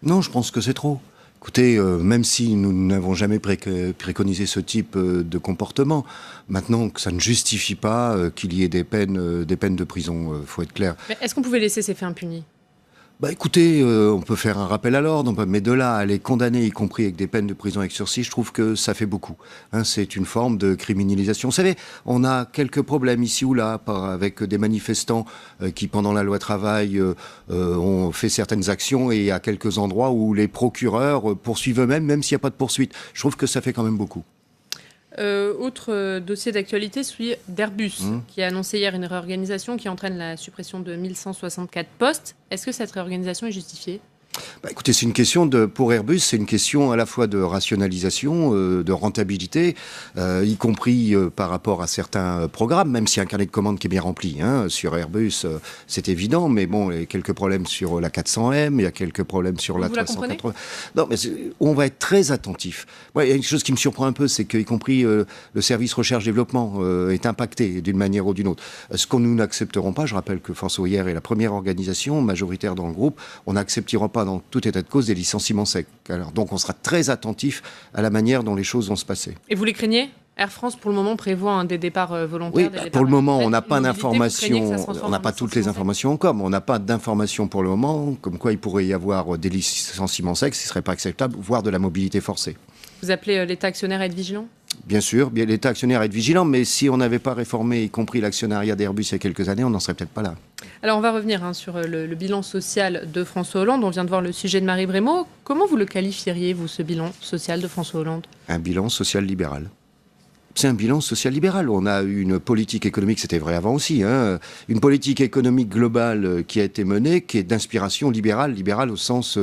Non, je pense que c'est trop. Écoutez, même si nous n'avons jamais préconisé ce type de comportement, maintenant que ça ne justifie pas qu'il y ait des peines de prison, faut être clair. Mais est-ce qu'on pouvait laisser ces faits impunis ? Bah écoutez, on peut faire un rappel à l'ordre, mais de là à les condamner, y compris avec des peines de prison avec sursis, je trouve que ça fait beaucoup. Hein, c'est une forme de criminalisation. Vous savez, on a quelques problèmes ici ou là avec des manifestants qui, pendant la loi travail, ont fait certaines actions, et il y a quelques endroits où les procureurs poursuivent eux-mêmes, même s'il n'y a pas de poursuite. Je trouve que ça fait quand même beaucoup. Autre dossier d'actualité, celui d'Airbus, qui a annoncé hier une réorganisation qui entraîne la suppression de 1164 postes. Est-ce que cette réorganisation est justifiée ? Bah, écoutez, pour Airbus, c'est une question à la fois de rationalisation, de rentabilité, y compris par rapport à certains programmes, même s'il y a un carnet de commandes qui est bien rempli. Hein, sur Airbus, c'est évident, mais bon, il y a quelques problèmes sur la 400M, il y a quelques problèmes sur la 380. Non, mais on va être très attentif. Ouais, il y a une chose qui me surprend un peu, c'est qu'y compris le service recherche-développement est impacté d'une manière ou d'une autre. Ce que nous n'accepterons pas, je rappelle que Force Ouvrière est la première organisation majoritaire dans le groupe, on n'acceptera pas dans tout état de cause des licenciements secs. Alors, donc on sera très attentif à la manière dont les choses vont se passer. Et vous les craignez ? Air France, pour le moment, prévoit des départs volontaires. Oui, pour le moment, on n'a pas d'informations, on n'a pas toutes les informations encore, mais on n'a pas d'informations pour le moment, comme quoi il pourrait y avoir des licenciements secs, ce ne serait pas acceptable, voire de la mobilité forcée. Vous appelez l'État actionnaire à être vigilant ? Bien sûr, l'État actionnaire à être vigilant, mais si on n'avait pas réformé, y compris l'actionnariat d'Airbus il y a quelques années, on n'en serait peut-être pas là. Alors on va revenir sur le bilan social de François Hollande. On vient de voir le sujet de Marie Brémaud. Comment vous le qualifieriez, vous, ce bilan social de François Hollande ? Un bilan social-libéral. C'est un bilan social-libéral. On a eu une politique économique, c'était vrai avant aussi, hein, une politique économique globale qui a été menée, qui est d'inspiration libérale au sens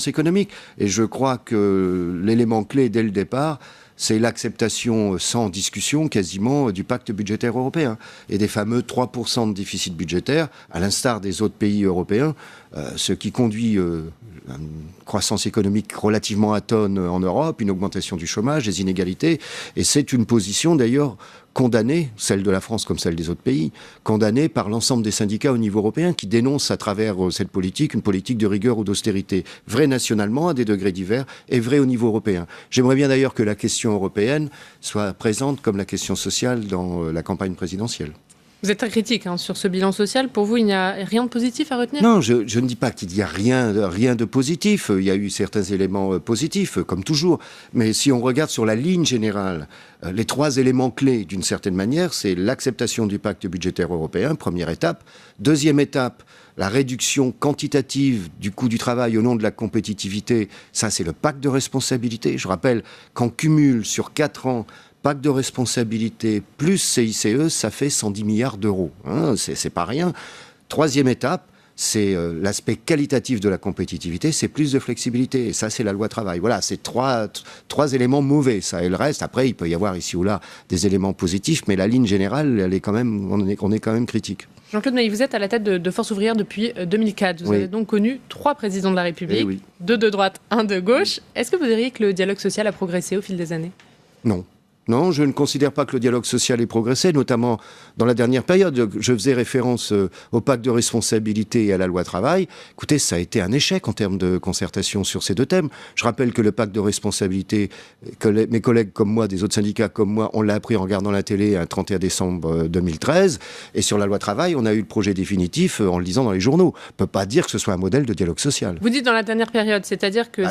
économique. Et je crois que l'élément clé dès le départ, c'est l'acceptation sans discussion quasiment du pacte budgétaire européen et des fameux 3% de déficit budgétaire, à l'instar des autres pays européens, ce qui conduit à une croissance économique relativement atone en Europe, une augmentation du chômage, des inégalités. Et c'est une position d'ailleurs condamnée, celle de la France comme celle des autres pays, condamnée par l'ensemble des syndicats au niveau européen qui dénoncent à travers cette politique une politique de rigueur ou d'austérité, vraie nationalement à des degrés divers et vraie au niveau européen. J'aimerais bien d'ailleurs que la question européenne soit présente comme la question sociale dans la campagne présidentielle. Vous êtes très critique sur ce bilan social. Pour vous, il n'y a rien de positif à retenir ? Non, je ne dis pas qu'il n'y a rien de positif. Il y a eu certains éléments positifs, comme toujours. Mais si on regarde sur la ligne générale, les trois éléments clés, d'une certaine manière, c'est l'acceptation du pacte budgétaire européen, première étape. Deuxième étape, la réduction quantitative du coût du travail au nom de la compétitivité. Ça, c'est le pacte de responsabilité. Je rappelle qu'en cumul sur 4 ans, pacte de responsabilité plus CICE, ça fait 110 milliards d'euros. Hein, c'est pas rien. Troisième étape, c'est l'aspect qualitatif de la compétitivité, c'est plus de flexibilité. Et ça, c'est la loi travail. Voilà, c'est trois éléments mauvais. Ça et le reste, après, il peut y avoir ici ou là des éléments positifs, mais la ligne générale, elle est quand même, on est quand même critique. Jean-Claude Mailly, vous êtes à la tête de Force Ouvrière depuis 2004. Vous avez donc connu 3 présidents de la République, 2 de droite, 1 de gauche. Est-ce que vous diriez que le dialogue social a progressé au fil des années ? Non. Non, je ne considère pas que le dialogue social ait progressé, notamment dans la dernière période. Je faisais référence au pacte de responsabilité et à la loi travail. Écoutez, ça a été un échec en termes de concertation sur ces deux thèmes. Je rappelle que le pacte de responsabilité, que mes collègues comme moi, des autres syndicats comme moi, on l'a appris en regardant la télé un 31 décembre 2013. Et sur la loi travail, on a eu le projet définitif en le lisant dans les journaux. On ne peut pas dire que ce soit un modèle de dialogue social. Vous dites dans la dernière période, c'est-à-dire que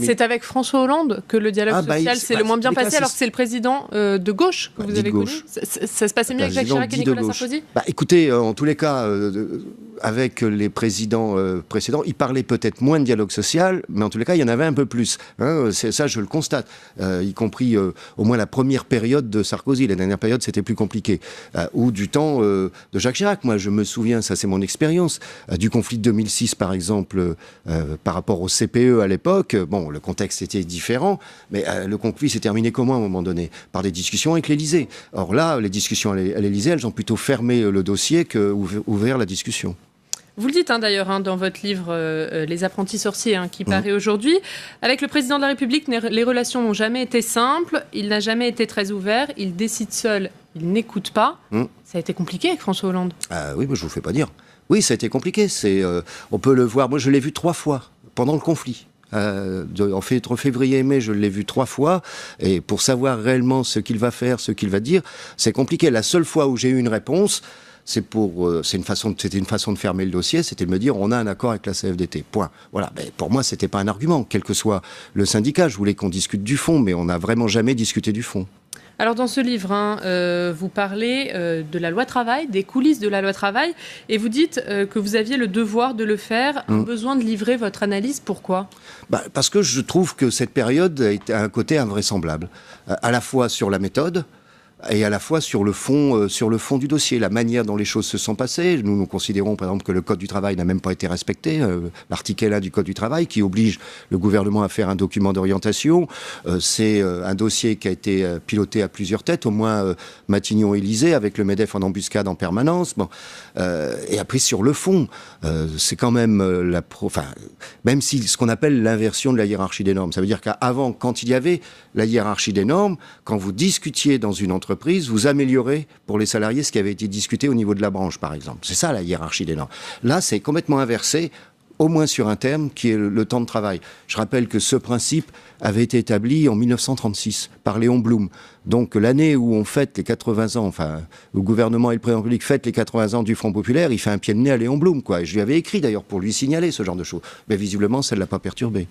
c'est avec François Hollande que le dialogue social s'est le moins bien passé, alors que c'est le président de gauche que vous avez connu. Ça se passait mieux avec Jacques Chirac et Nicolas Sarkozy ? Écoutez, en tous les cas, avec les présidents précédents, ils parlaient peut-être moins de dialogue social, mais en tous les cas, il y en avait un peu plus. Hein, ça, je le constate, y compris au moins la première période de Sarkozy. La dernière période, c'était plus compliqué. Ou du temps de Jacques Chirac. Moi, je me souviens, ça c'est mon expérience, du conflit de 2006, par exemple, par rapport au CPE à l'époque. Bon, le contexte était différent, mais le conflit s'est terminé comment à un moment donné ? Par des discussions avec l'Élysée. Or là, les discussions à l'Élysée, elles ont plutôt fermé le dossier qu'ouvert la discussion. Vous le dites d'ailleurs dans votre livre Les apprentis sorciers qui paraît aujourd'hui. Avec le président de la République, les relations n'ont jamais été simples, il n'a jamais été très ouvert, il décide seul, il n'écoute pas. Ça a été compliqué avec François Hollande. Oui, mais je ne vous fais pas dire. Oui, ça a été compliqué. On peut le voir. Moi, je l'ai vu 3 fois. pendant le conflit. Entre février et mai, je l'ai vu 3 fois, et pour savoir réellement ce qu'il va faire, ce qu'il va dire, c'est compliqué. La seule fois où j'ai eu une réponse, c'était une façon de fermer le dossier, c'était de me dire on a un accord avec la CFDT. Point. Voilà. Mais pour moi, c'était pas un argument, quel que soit le syndicat. Je voulais qu'on discute du fond, mais on n'a vraiment jamais discuté du fond. Alors dans ce livre, vous parlez de la loi travail, des coulisses de la loi travail, et vous dites que vous aviez le devoir de le faire, un besoin de livrer votre analyse. Pourquoi ? Parce que je trouve que cette période a un côté invraisemblable, à la fois sur la méthode, et à la fois sur le fond du dossier, la manière dont les choses se sont passées. Nous considérons par exemple que le Code du travail n'a même pas été respecté, l'article 1 du Code du travail qui oblige le gouvernement à faire un document d'orientation. C'est un dossier qui a été piloté à plusieurs têtes, au moins Matignon-Élysée, avec le MEDEF en embuscade en permanence. Et après sur le fond, c'est quand même même si ce qu'on appelle l'inversion de la hiérarchie des normes. Ça veut dire qu'avant, quand il y avait la hiérarchie des normes, quand vous discutiez dans une entreprise, vous améliorez pour les salariés ce qui avait été discuté au niveau de la branche, par exemple. C'est ça la hiérarchie des normes. Là, c'est complètement inversé, au moins sur un terme qui est le temps de travail. Je rappelle que ce principe avait été établi en 1936 par Léon Blum. Donc l'année où on fête les 80 ans, le gouvernement et le président de la République fêtent les 80 ans du Front populaire, il fait un pied de nez à Léon Blum, quoi. Et je lui avais écrit d'ailleurs pour lui signaler ce genre de choses. Mais visiblement, ça ne l'a pas perturbé.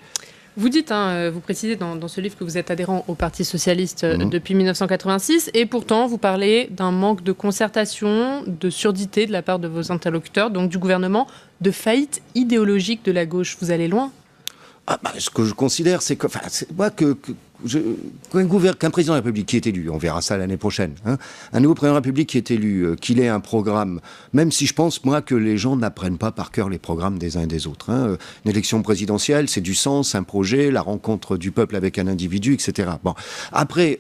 Vous dites, vous précisez dans ce livre que vous êtes adhérent au Parti socialiste depuis 1986, et pourtant vous parlez d'un manque de concertation, de surdité de la part de vos interlocuteurs, donc du gouvernement, de faillite idéologique de la gauche. Vous allez loin ? Ce que je considère, c'est que, qu'un président de la République qui est élu, on verra ça l'année prochaine, un nouveau président de la République qui est élu, qu'il ait un programme, même si je pense, moi, que les gens n'apprennent pas par cœur les programmes des uns et des autres. Une élection présidentielle, c'est du sens, un projet, la rencontre du peuple avec un individu, etc. Bon, après...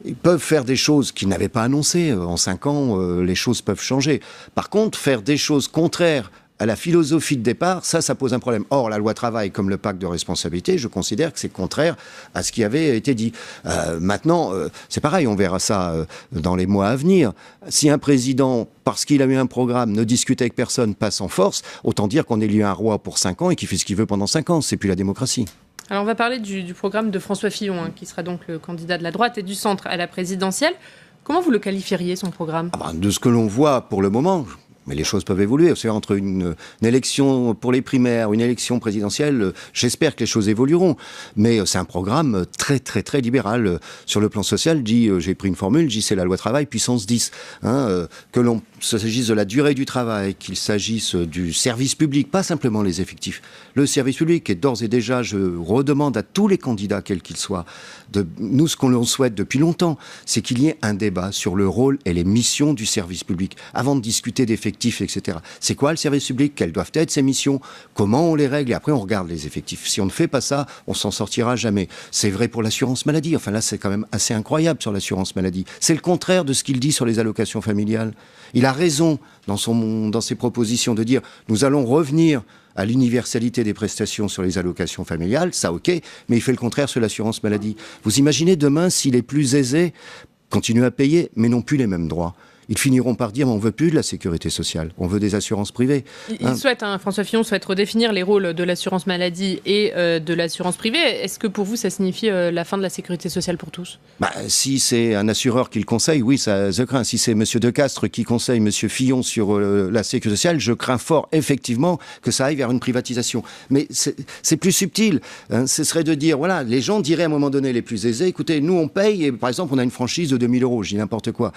ils peuvent faire des choses qu'ils n'avaient pas annoncées. En 5 ans, les choses peuvent changer. Par contre, faire des choses contraires à la philosophie de départ, ça pose un problème. Or, la loi travail, comme le pacte de responsabilité, je considère que c'est contraire à ce qui avait été dit. Maintenant, c'est pareil, on verra ça dans les mois à venir. Si un président, parce qu'il a eu un programme, ne discute avec personne, passe en force, autant dire qu'on élit un roi pour 5 ans et qu'il fait ce qu'il veut pendant 5 ans. C'est plus la démocratie. Alors on va parler du programme de François Fillon, qui sera donc le candidat de la droite et du centre à la présidentielle. Comment vous le qualifieriez, son programme ? De ce que l'on voit pour le moment... Mais les choses peuvent évoluer. C'est entre une élection pour les primaires, une élection présidentielle, j'espère que les choses évolueront. Mais c'est un programme très, très, très libéral. Sur le plan social, j'ai pris une formule, c'est la loi travail puissance 10. Que l'on s'agisse de la durée du travail, qu'il s'agisse du service public, pas simplement les effectifs. Le service public est d'ores et déjà, je redemande à tous les candidats, quels qu'ils soient, nous, ce qu'on souhaite depuis longtemps, c'est qu'il y ait un débat sur le rôle et les missions du service public, avant de discuter d'effectifs, etc. C'est quoi le service public ? Quelles doivent être ses missions ? Comment on les règle ? Et après, on regarde les effectifs. Si on ne fait pas ça, on s'en sortira jamais. C'est vrai pour l'assurance maladie. Enfin là, c'est quand même assez incroyable sur l'assurance maladie. C'est le contraire de ce qu'il dit sur les allocations familiales. Il a raison dans ses propositions de dire « nous allons revenir » à l'universalité des prestations sur les allocations familiales, ça ok, mais il fait le contraire sur l'assurance maladie. Vous imaginez demain si les plus aisés continuent à payer, mais n'ont plus les mêmes droits ? Ils finiront par dire on ne veut plus de la sécurité sociale, on veut des assurances privées. François Fillon souhaite redéfinir les rôles de l'assurance maladie et de l'assurance privée. Est-ce que pour vous, ça signifie la fin de la sécurité sociale pour tous ? Si c'est un assureur qui le conseille, oui, ça je crains. Si c'est M. Decastre qui conseille M. Fillon sur la sécurité sociale, je crains fort, effectivement, que ça aille vers une privatisation. Mais c'est plus subtil. Ce serait de dire, voilà, les gens diraient à un moment donné, les plus aisés, écoutez, nous on paye, et par exemple, on a une franchise de 2 000 €, je dis n'importe quoi.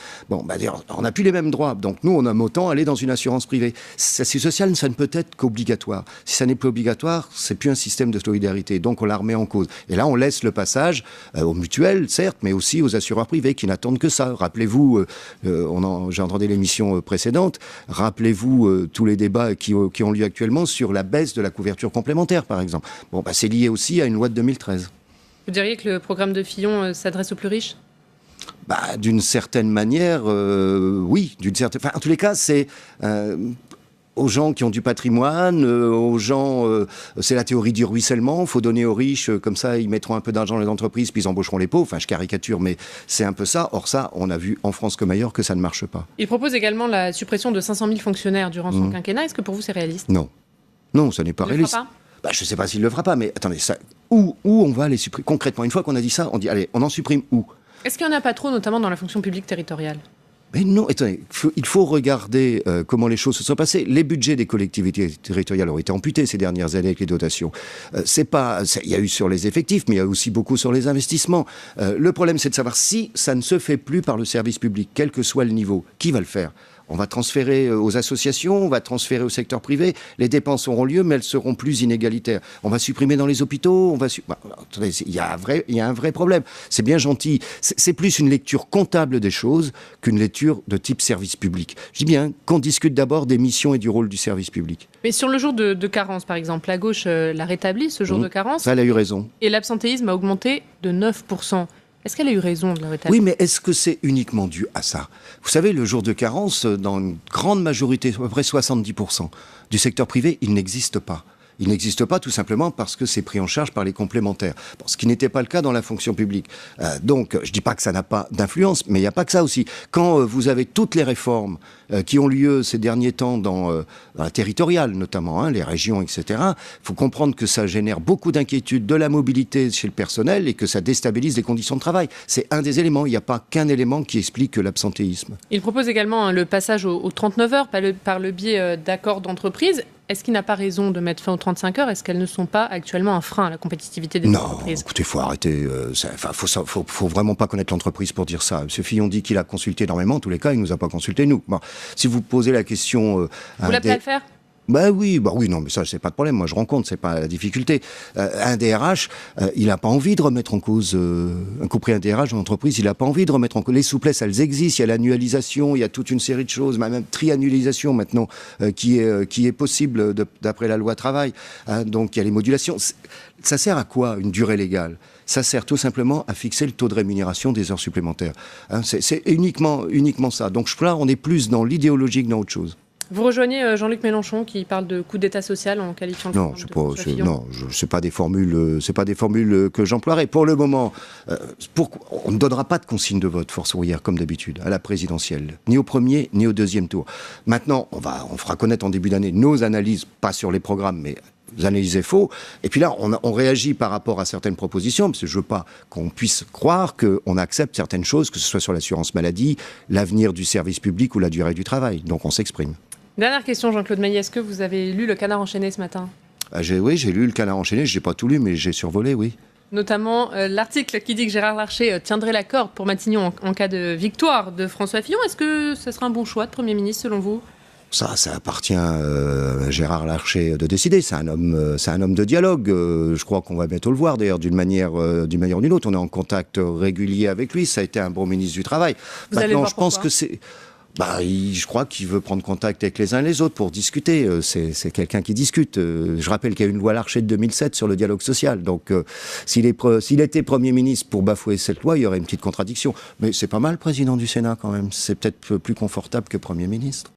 On n'a plus les mêmes droits. Donc nous, on a autant aller dans une assurance privée. C'est social, ça ne peut être qu'obligatoire. Si ça n'est plus obligatoire, c'est plus un système de solidarité. Donc on la remet en cause. Et là, on laisse le passage aux mutuelles, certes, mais aussi aux assureurs privés qui n'attendent que ça. Rappelez-vous, j'ai entendu l'émission précédente, rappelez-vous tous les débats qui ont lieu actuellement sur la baisse de la couverture complémentaire, par exemple. C'est lié aussi à une loi de 2013. Vous diriez que le programme de Fillon s'adresse aux plus riches ? D'une certaine manière, oui. En tous les cas, c'est aux gens qui ont du patrimoine, aux gens... c'est la théorie du ruissellement. Il faut donner aux riches, comme ça, ils mettront un peu d'argent dans les entreprises, puis ils embaucheront les pauvres. Enfin, je caricature, mais c'est un peu ça. Or ça, on a vu en France comme ailleurs que ça ne marche pas. Il propose également la suppression de 500 000 fonctionnaires durant son quinquennat. Est-ce que pour vous, c'est réaliste ? Non. Non, ça n'est pas réaliste. je ne sais pas s'il ne le fera pas, mais attendez, où on va les supprimer concrètement? Une fois qu'on a dit ça, on dit, allez, on en supprime où? Est-ce qu'il n'y en a pas trop, notamment dans la fonction publique territoriale? Mais non, attendez, il faut regarder comment les choses se sont passées. Les budgets des collectivités territoriales ont été amputés ces dernières années avec les dotations. Il y a eu sur les effectifs, mais il y a aussi beaucoup sur les investissements. Le problème, c'est de savoir si ça ne se fait plus par le service public, quel que soit le niveau. Qui va le faire? On va transférer aux associations, on va transférer au secteur privé. Les dépenses auront lieu, mais elles seront plus inégalitaires. On va supprimer dans les hôpitaux. Attendez, il y a un vrai problème. C'est bien gentil. C'est plus une lecture comptable des choses qu'une lecture de type service public. Je dis bien qu'on discute d'abord des missions et du rôle du service public. Mais sur le jour de carence, par exemple, la gauche l'a rétabli, ce jour de carence. Ça, elle a eu raison. Et l'absentéisme a augmenté de 9%. Est-ce qu'elle a eu raison de le rétablir? Oui, mais est-ce que c'est uniquement dû à ça? Vous savez, le jour de carence, dans une grande majorité, à peu près 70% du secteur privé, il n'existe pas. Il n'existe pas tout simplement parce que c'est pris en charge par les complémentaires. Bon, ce qui n'était pas le cas dans la fonction publique. Donc, je ne dis pas que ça n'a pas d'influence, mais il n'y a pas que ça aussi. Quand vous avez toutes les réformes qui ont lieu ces derniers temps dans la territoriale, notamment, les régions, etc., il faut comprendre que ça génère beaucoup d'inquiétudes, de la mobilité chez le personnel et que ça déstabilise les conditions de travail. C'est un des éléments. Il n'y a pas qu'un élément qui explique l'absentéisme. Il propose également le passage aux 39 heures par le biais d'accords d'entreprise. Est-ce qu'il n'a pas raison de mettre fin aux 35 heures? Est-ce qu'elles ne sont pas actuellement un frein à la compétitivité des entreprises? Non, écoutez, il faut arrêter. Faut vraiment pas connaître l'entreprise pour dire ça. M. Fillon dit qu'il a consulté énormément. En tous les cas, il nous a pas consulté, nous. Bon, si vous posez la question... vous l'avez à le faire? Oui, non, mais ça, c'est pas de problème. Moi, je rencontre, c'est pas la difficulté. Un DRH, il a pas envie de remettre en cause, compris un DRH dans l'entreprise, il a pas envie de remettre en cause. Les souplesses, elles existent. Il y a l'annualisation, il y a toute une série de choses, même triannualisation maintenant, qui est possible d'après la loi travail. Donc, il y a les modulations. Ça sert à quoi, une durée légale? Ça sert tout simplement à fixer le taux de rémunération des heures supplémentaires. C'est uniquement ça. Donc, là, on est plus dans l'idéologie que dans autre chose. Vous rejoignez Jean-Luc Mélenchon qui parle de coup d'État social en qualifiant le Non, c'est pas des formules que j'emploierai. Pour le moment, on ne donnera pas de consigne de vote force ouvrière comme d'habitude à la présidentielle, ni au premier ni au deuxième tour. Maintenant, on fera connaître en début d'année nos analyses, pas sur les programmes, mais vous analysez faux. Et puis là, on réagit par rapport à certaines propositions, parce que je veux pas qu'on puisse croire qu'on accepte certaines choses, que ce soit sur l'assurance maladie, l'avenir du service public ou la durée du travail. Donc on s'exprime. Dernière question, Jean-Claude Maillet. Est-ce que vous avez lu Le Canard enchaîné ce matin? Oui, j'ai lu Le Canard enchaîné. Je n'ai pas tout lu, mais j'ai survolé, oui. Notamment l'article qui dit que Gérard Larcher tiendrait la corde pour Matignon en cas de victoire de François Fillon. Est-ce que ce sera un bon choix de Premier ministre selon vous? Ça appartient à Gérard Larcher de décider. C'est un homme de dialogue. Je crois qu'on va bientôt le voir, d'ailleurs, d'une manière ou d'une autre. On est en contact régulier avec lui. Ça a été un bon ministre du Travail. Maintenant, je pense que c'est... je crois qu'il veut prendre contact avec les uns et les autres pour discuter. C'est quelqu'un qui discute. Je rappelle qu'il y a eu une loi Larcher de 2007 sur le dialogue social. Donc, s'il était Premier ministre pour bafouer cette loi, il y aurait une petite contradiction. Mais c'est pas mal, président du Sénat, quand même. C'est peut-être plus confortable que Premier ministre.